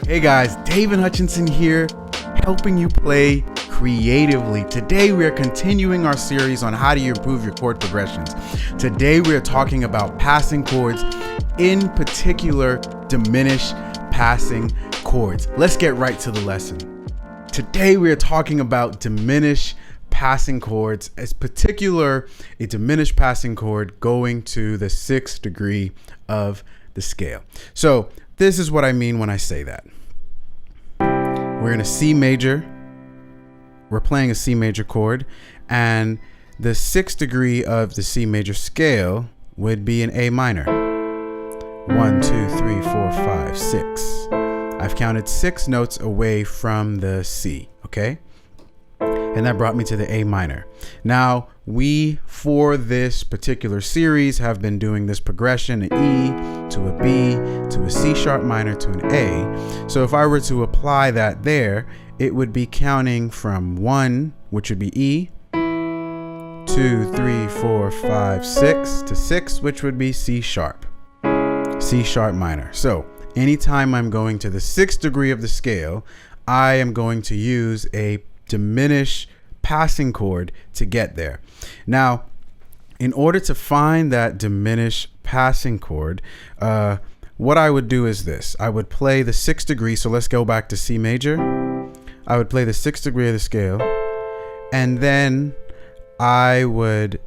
Hey guys, David Hutchinson here, helping you play creatively. Today we are continuing our series on how do you improve your chord progressions. Today we are talking about passing chords, in particular diminished passing chords. Let's get right to the lesson. Today we are talking about diminished passing chords, as particular a diminished passing chord going to the 6th degree of the scale. So this is what I mean when I say that. We're in a C major. We're playing a C major chord, and the 6th degree of the C major scale would be an A minor. 1, 2, 3, 4, 5, 6. I've counted 6 notes away from the C, okay? And that brought me to the A minor. Now, we, for this particular series, have been doing this progression, an E to a B to a C sharp minor to an A. So if I were to apply that there, it would be counting from 1, which would be E, 2, 3, 4, 5, 6, to 6, which would be C sharp minor. So anytime I'm going to the 6th degree of the scale, I am going to use a diminished passing chord to get there. Now, in order to find that diminished passing chord, what I would do is this. I would play the 6th degree. So let's go back to C major. I would play the 6th degree of the scale, and then I would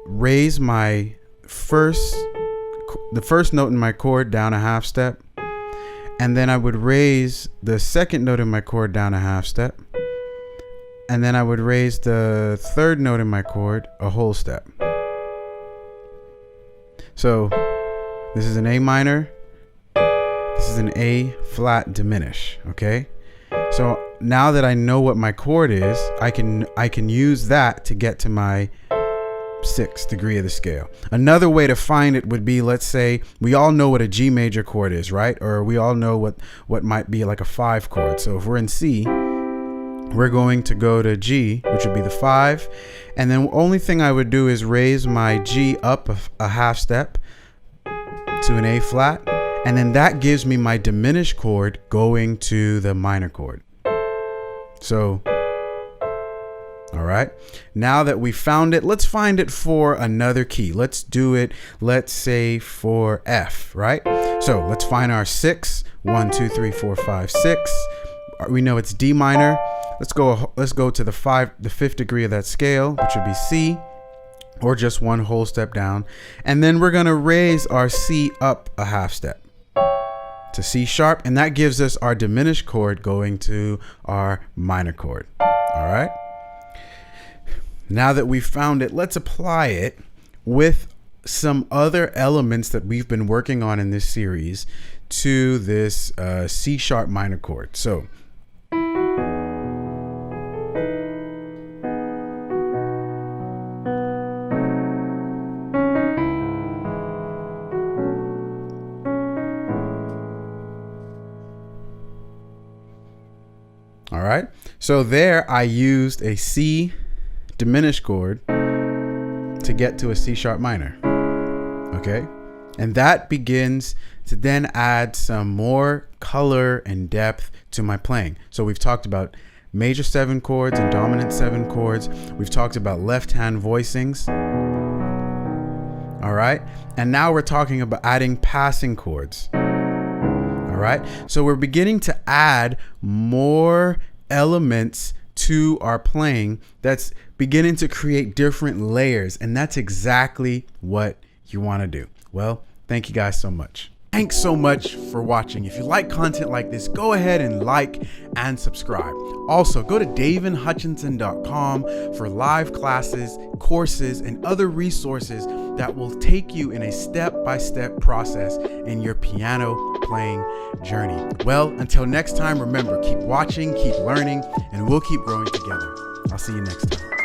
raise the first note in my chord down a half step, and then I would raise the 2nd note in my chord down a half step, and then I would raise the 3rd note in my chord a whole step. So this is an A minor, this is an A flat diminish, okay? So now that I know what my chord is, I can use that to get to my 6th degree of the scale. Another way to find it would be, let's say we all know what a G major chord is, right? Or we all know what might be like a 5 chord. So if we're in C, we're going to go to G, which would be the 5, and then the only thing I would do is raise my G up a half step to an A flat, and then that gives me my diminished chord going to the minor chord. So all right, now that we found it, let's find it for another key. Let's do it, let's say for F, right? So let's find our 6. 1, 2, 3, 4, 5, 6. We know it's D minor. Let's go to the 5th degree of that scale, which would be C, or just one whole step down. And then we're gonna raise our C up a half step to C sharp, and that gives us our diminished chord going to our minor chord. All right. Now that we've found it, let's apply it with some other elements that we've been working on in this series to this C sharp minor chord. So all right, so there I used a C diminished chord to get to a C sharp minor, okay? And that begins to then add some more color and depth to my playing. So we've talked about major 7 chords and dominant 7 chords. We've talked about left hand voicings, all right? And now we're talking about adding passing chords, all right? So we're beginning to add more elements to our playing that's beginning to create different layers, and that's exactly what you want to do. Well, thank you guys so much. Thanks so much for watching. If you like content like this, go ahead and like and subscribe. Also, go to davidhutchinson.com for live classes, courses, and other resources that will take you in a step-by-step process in your piano playing journey. Well, until next time, remember, keep watching, keep learning, and we'll keep growing together. I'll see you next time.